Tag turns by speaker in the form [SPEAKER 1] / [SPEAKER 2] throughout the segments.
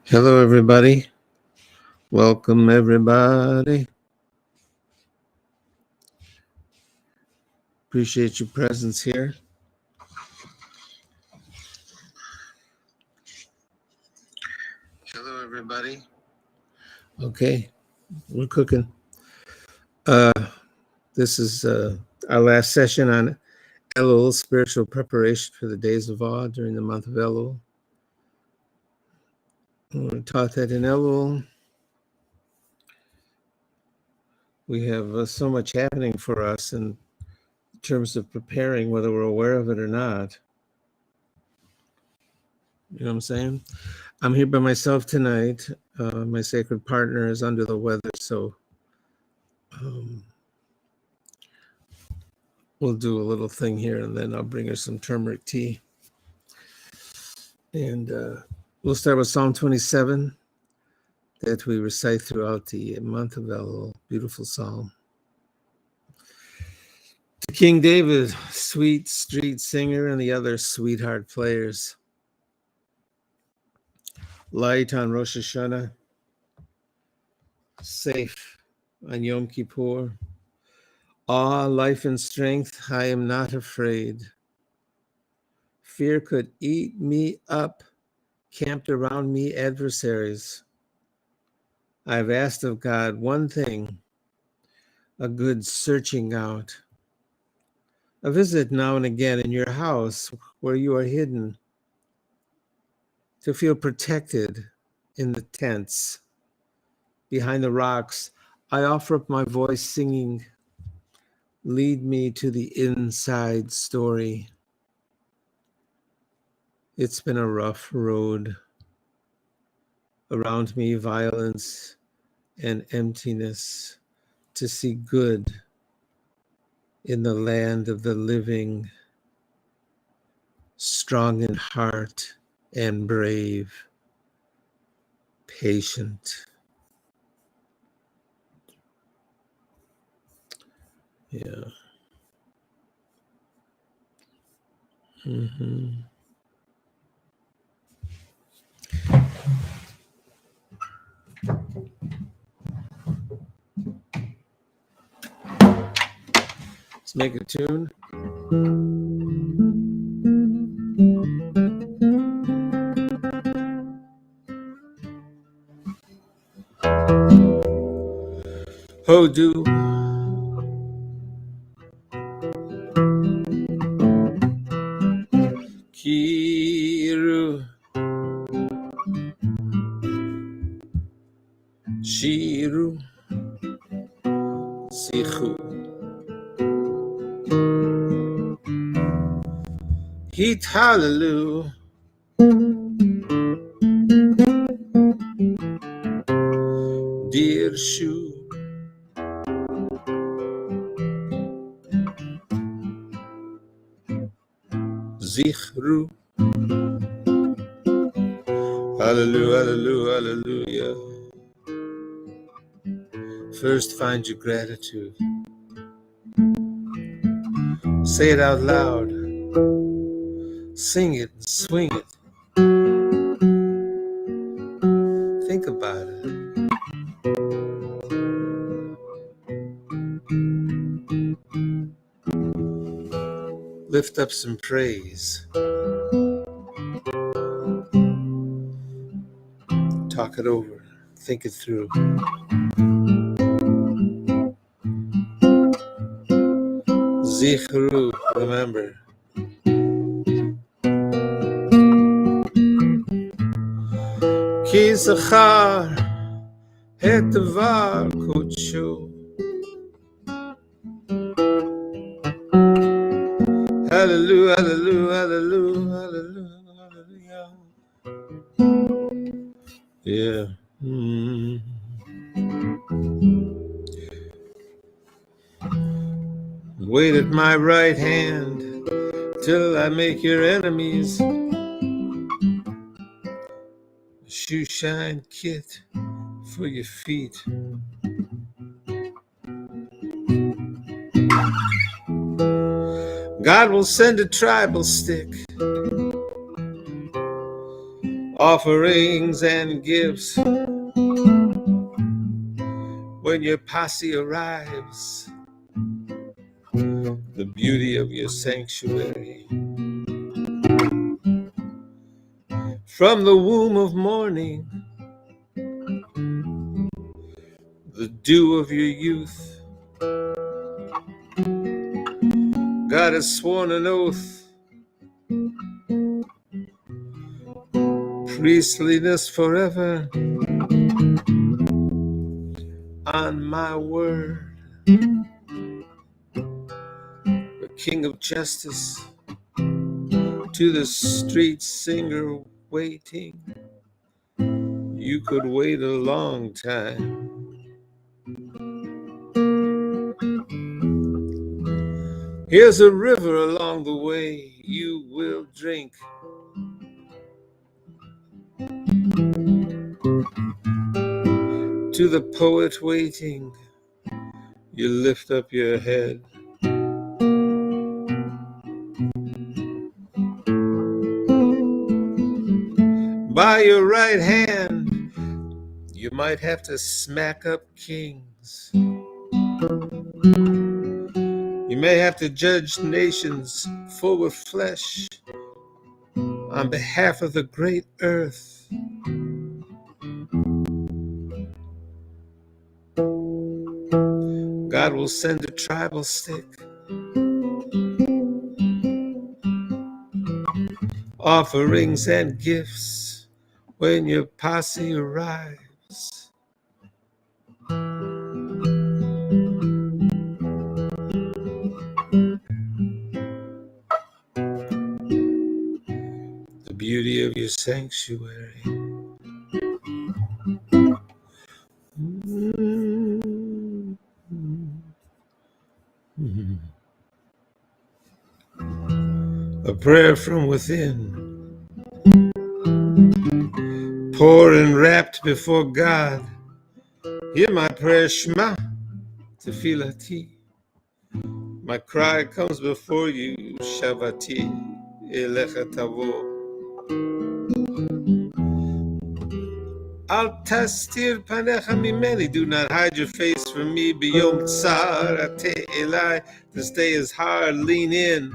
[SPEAKER 1] Hello, everybody. Welcome, everybody. Appreciate your presence here. Hello, everybody. Okay, we're cooking. This is our last session on Elul, spiritual preparation for the days of awe during the month of Elul. We're taught that in Elul, we have so much happening for us in terms of preparing, whether we're aware of it or not. You know what I'm saying? I'm here by myself tonight. My sacred partner is under the weather, so we'll do a little thing here, and then I'll bring her some turmeric tea. And we'll start with Psalm 27 that we recite throughout the month of Elul. Beautiful psalm. To King David, sweet street singer, and the other sweetheart players. Light on Rosh Hashanah, safe on Yom Kippur. Awe, life, and strength, I am not afraid. Fear could eat me up, camped around me adversaries. I've asked of God one thing, a good searching out, a visit now and again in your house where you are hidden, to feel protected in the tents. Behind the rocks, I offer up my voice singing, lead me to the inside story. It's been a rough road. Around me, violence and emptiness, to see good in the land of the living, strong in heart and brave, patient. Yeah. Mm-hmm. Let's make a tune. Hodu. Kiru. Shiru. Sichu. Hit hallelujah. Dear Shu. Zichru. Hallelujah, hallelujah, hallelujah. First, find your gratitude. Say it out loud. Sing it and swing it. Think about it. Lift up some praise. Talk it over. Think it through. Zichru, remember. Ki zachar et davar kodsho. Hallelujah, hallelujah, hallelujah, hallelujah, hallelujah. Yeah. Mm. Wait at my right hand till I make your enemies a shoe shine kit for your feet. God will send a tribal stick. offerings and gifts. When your posse arrives, the beauty of your sanctuary. From the womb of morning, the dew of your youth, God has sworn an oath, priestliness forever on my word. The King of Justice, to the street singer waiting. You could wait a long time. Here's a river along the way you will drink. To the poet waiting, you lift up your head. By your right hand, you might have to smack up kings. You may have to judge nations full of flesh on behalf of the great earth. God will send a tribal stick, offerings and gifts when your posse arrives. The beauty of your sanctuary. A prayer from within, poured and wrapped before God. Hear my prayer, Shema, Tefilati. My cry comes before you, Shavati, Elecha Tavo. Al tastir panecha mimeni, do not hide your face from me. Biyom tsar ate elai, this day is hard, lean in.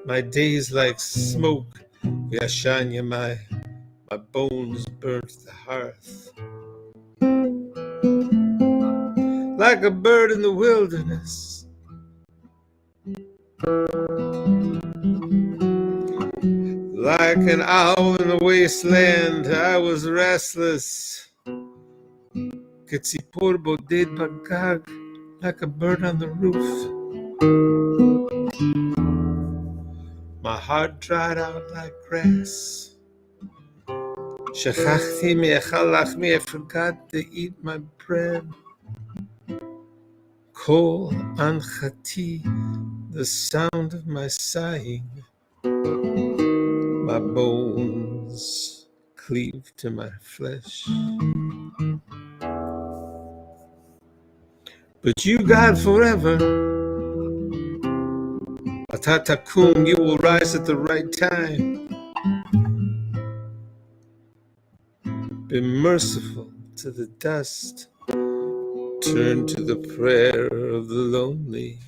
[SPEAKER 1] My days like smoke, Yashanya, my bones burnt the hearth. Like a bird in the wilderness, like an owl in the wasteland, I was restless. Ketzipor boded bagag, like a bird on the roof. My heart dried out like grass. Shechachti me'echal lachmi, I forgot to eat my bread. Kol anchati, the sound of my sighing. My bones cleave to my flesh. But you, God, forever, Atatakum, you will rise at the right time. Be merciful to the dust. Turn to the prayer of the lonely.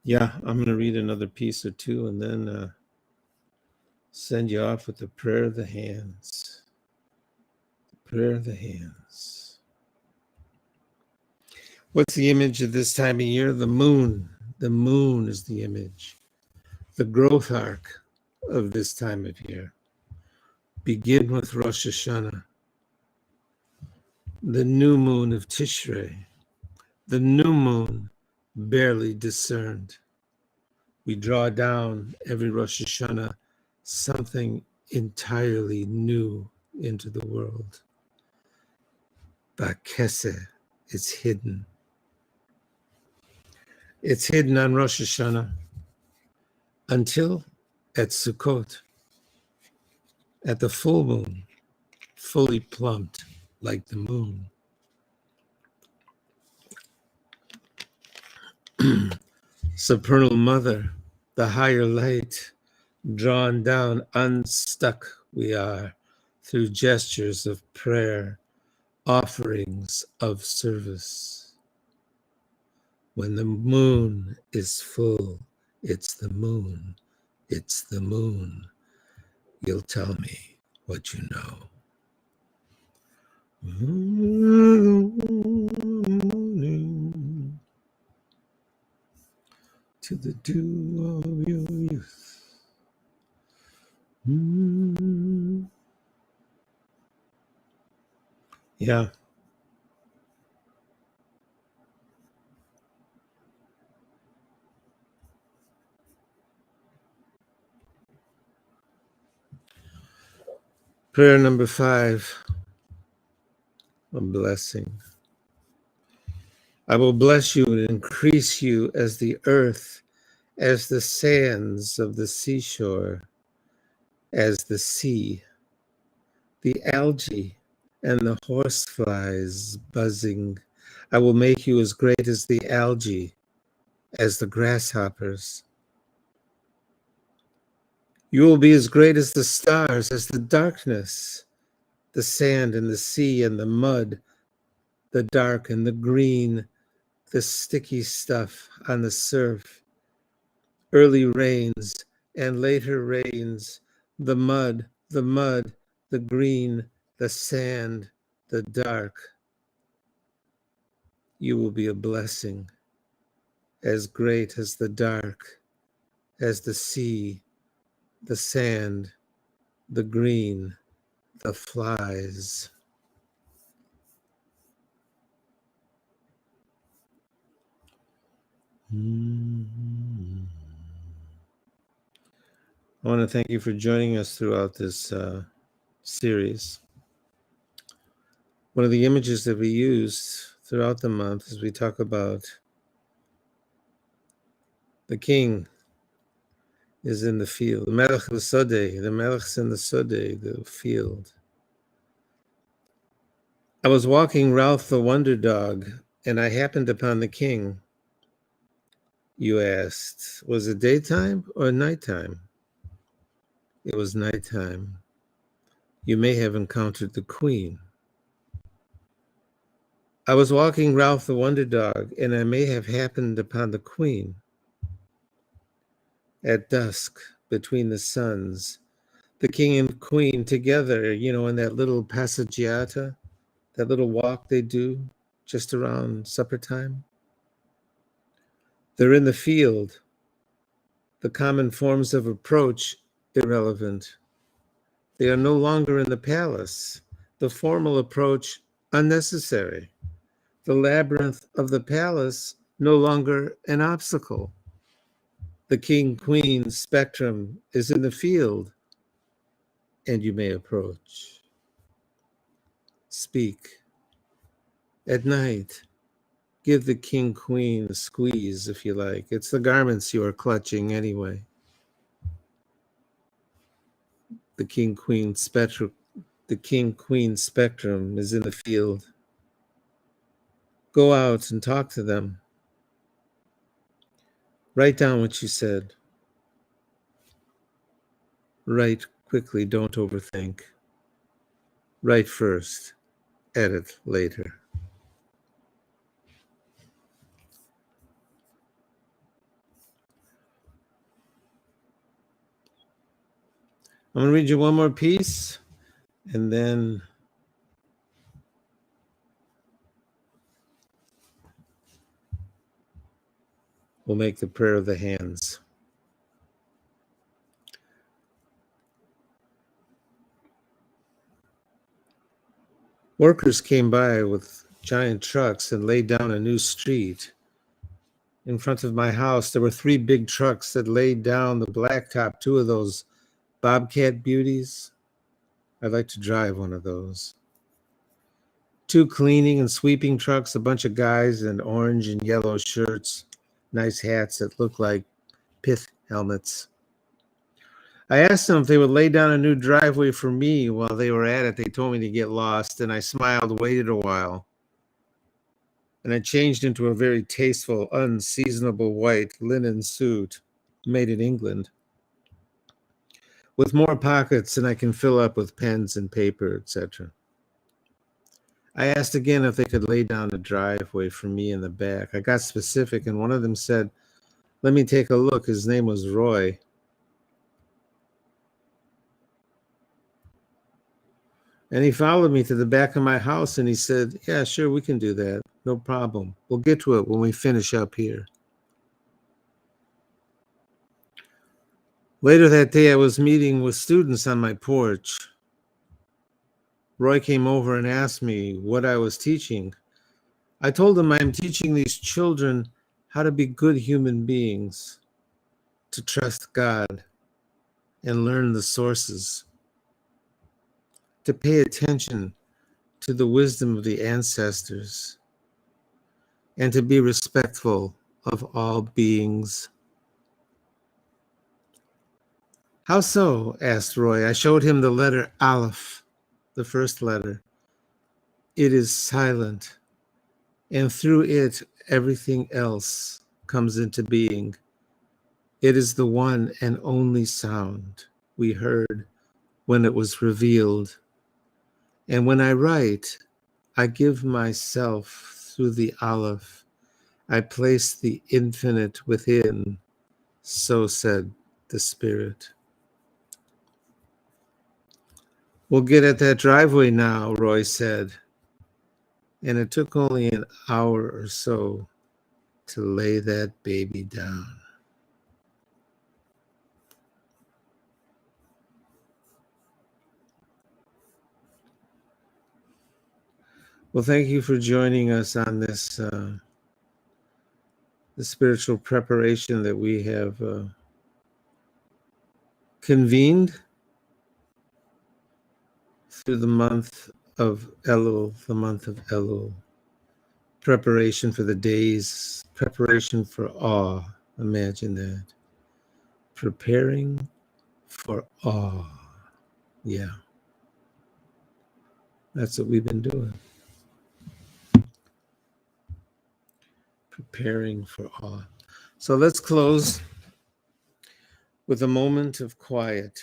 [SPEAKER 1] Yeah, I'm going to read another piece or two and then send you off with the prayer of the hands. The prayer of the hands. What's the image of this time of year? The moon. The moon is the image. The growth arc of this time of year. Begin with Rosh Hashanah. The new moon of Tishrei. The new moon barely discerned. We draw down every Rosh Hashanah something entirely new into the world. Bakese is hidden. It's hidden on Rosh Hashanah until at Sukkot, at the full moon, fully plumped like the moon. Supernal Mother, the higher light, drawn down, unstuck we are through gestures of prayer, offerings of service. When the moon is full, it's the moon, it's the moon. You'll tell me what you know. To the dew of your youth. Yeah. Prayer number 5, a blessing. I will bless you and increase you as the earth, as the sands of the seashore, as the sea, the algae and the horseflies buzzing. I will make you as great as the algae, as the grasshoppers. You will be as great as the stars, as the darkness, the sand and the sea and the mud, the dark and the green, the sticky stuff on the surf, early rains and later rains, the mud, the green, the sand, the dark. You will be a blessing, as great as the dark, as the sea, the sand, the green, the flies. I want to thank you for joining us throughout this series. One of the images that we use throughout the month is we talk about the king is in the field. The Melech L'Sodeh, the Melech's in the Sodeh, the field. I was walking Ralph the Wonder Dog, and I happened upon the king. You asked, was it daytime or nighttime? It was nighttime. You may have encountered the queen. I was walking Ralph the Wonder Dog, and I may have happened upon the queen. At dusk, between the suns, the king and queen together, in that little passeggiata, that little walk they do just around supper time. They're in the field. The common forms of approach irrelevant. They are no longer in the palace. The formal approach unnecessary. The labyrinth of the palace no longer an obstacle. The king-queen spectrum is in the field, and you may approach. Speak. At night, give the king-queen a squeeze if you like. It's the garments you are clutching anyway. The king-queen spectrum is in the field. Go out and talk to them. Write down what you said. Write quickly, don't overthink. Write first, edit later. I'm going to read you one more piece, and then we'll make the prayer of the hands. Workers came by with giant trucks and laid down a new street. In front of my house, there were 3 big trucks that laid down the blacktop, 2 of those Bobcat beauties. I'd like to drive one of those. 2 cleaning and sweeping trucks, a bunch of guys in orange and yellow shirts nice hats that looked like pith helmets. I asked them if they would lay down a new driveway for me. While they were at it, they told me to get lost, and I smiled, waited a while, and I changed into a very tasteful, unseasonable white linen suit made in England, with more pockets than I can fill up with pens and paper, etc. I asked again if they could lay down a driveway for me in the back. I got specific, and one of them said, "Let me take a look." His name was Roy. And he followed me to the back of my house, and he said, "Yeah, sure, we can do that. No problem. We'll get to it when we finish up here." Later that day, I was meeting with students on my porch. Roy came over and asked me what I was teaching. I told him I am teaching these children how to be good human beings, to trust God and learn the sources, to pay attention to the wisdom of the ancestors, and to be respectful of all beings. "How so?" asked Roy. I showed him the letter Aleph, the first letter. It is silent, and through it, everything else comes into being. It is the one and only sound we heard when it was revealed. And when I write, I give myself through the Aleph. I place the infinite within, so said the Spirit. "We'll get at that driveway now," Roy said. And it took only an hour or so to lay that baby down. Well, thank you for joining us on this the spiritual preparation that we have convened through the month of Elul, the month of Elul. Preparation for the days, preparation for awe. Imagine that. Preparing for awe. Yeah. That's what we've been doing. Preparing for awe. So let's close with a moment of quiet.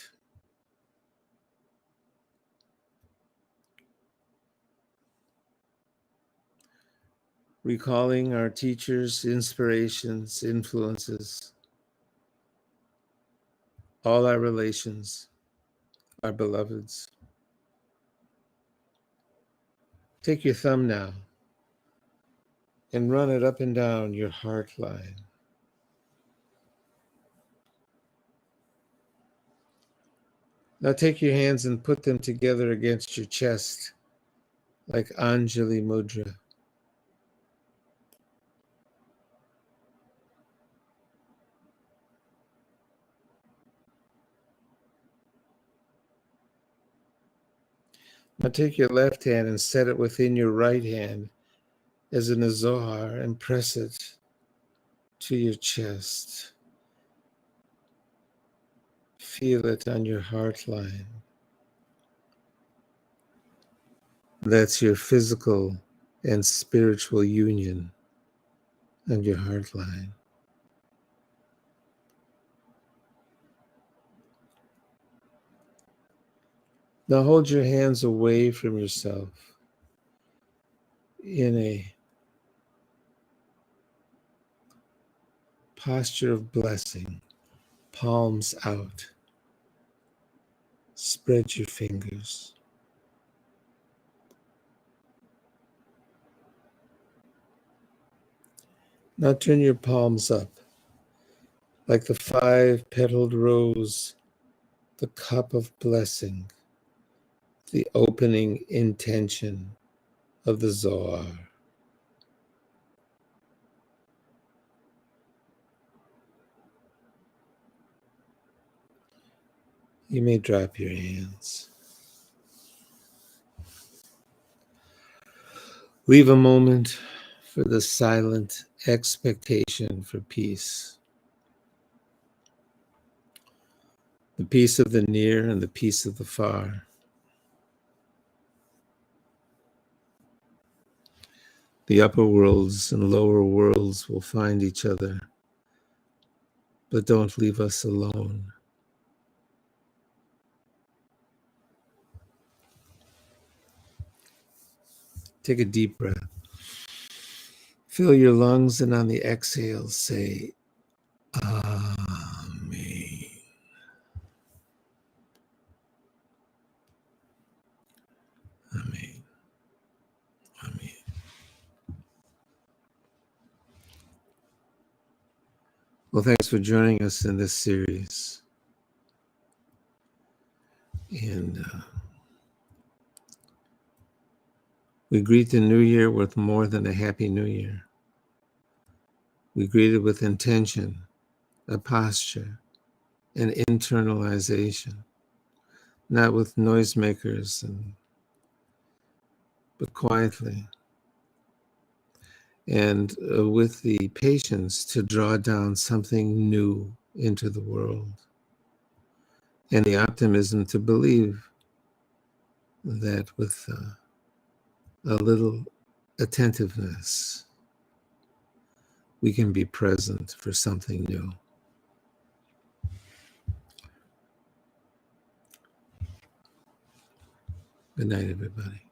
[SPEAKER 1] Recalling our teachers, inspirations, influences, all our relations, our beloveds. Take your thumb now and run it up and down your heart line. Now take your hands and put them together against your chest like Anjali Mudra. Now take your left hand and set it within your right hand as in a Zohar and press it to your chest. Feel it on your heart line. That's your physical and spiritual union on your heart line. Now hold your hands away from yourself in a posture of blessing, palms out. Spread your fingers. Now turn your palms up like the 5-petaled rose, the cup of blessing, the opening intention of the Zohar. You may drop your hands. Leave a moment for the silent expectation for peace. The peace of the near and the peace of the far. The upper worlds and lower worlds will find each other, but don't leave us alone. Take a deep breath. Fill your lungs, and on the exhale, say, Amen. Amen. Amen. Well, thanks for joining us in this series. And we greet the new year with more than a happy new year. We greet it with intention, a posture, and internalization, not with noisemakers, but quietly. And with the patience to draw down something new into the world, and the optimism to believe that with a little attentiveness, we can be present for something new. Good night, everybody.